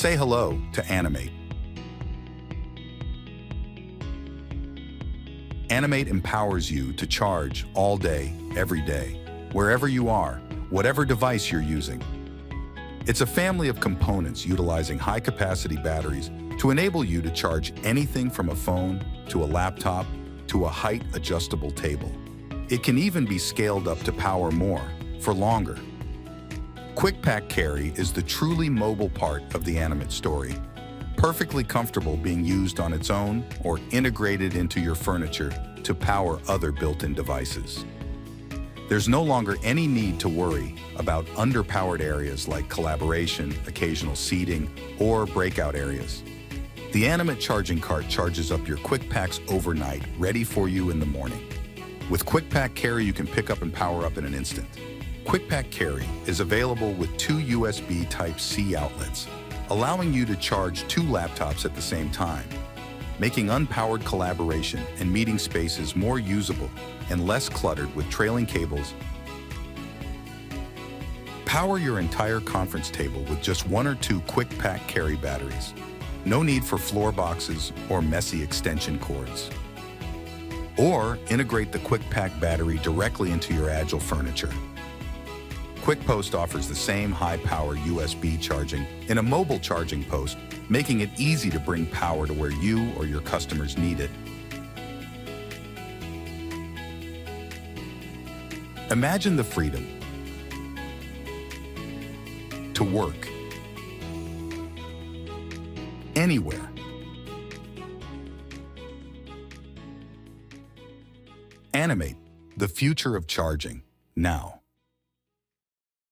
Say hello to ANIMATE. ANIMATE empowers you to charge all day, every day, wherever you are, whatever device you're using. It's a family of components utilizing high-capacity batteries to enable you to charge anything from a phone to a laptop to a height-adjustable table. It can even be scaled up to power more, for longer. Quick Pack Carry is the truly mobile part of the ANIMATE story, perfectly comfortable being used on its own or integrated into your furniture to power other built-in devices. There's no longer any need to worry about underpowered areas like collaboration, occasional seating, or breakout areas. The ANIMATE charging cart charges up your Quick Packs overnight, ready for you in the morning. With Quick Pack Carry, you can pick up and power up in an instant. Quick Pack Carry is available with 2 USB Type-C outlets, allowing you to charge 2 laptops at the same time, making unpowered collaboration and meeting spaces more usable and less cluttered with trailing cables. Power your entire conference table with just 1 or 2 Quick Pack Carry batteries. No need for floor boxes or messy extension cords. Or integrate the Quick Pack battery directly into your agile furniture. Quick Post offers the same high-power USB charging in a mobile charging post, making it easy to bring power to where you or your customers need it. Imagine the freedom to work anywhere. ANIMATE, the future of charging, now.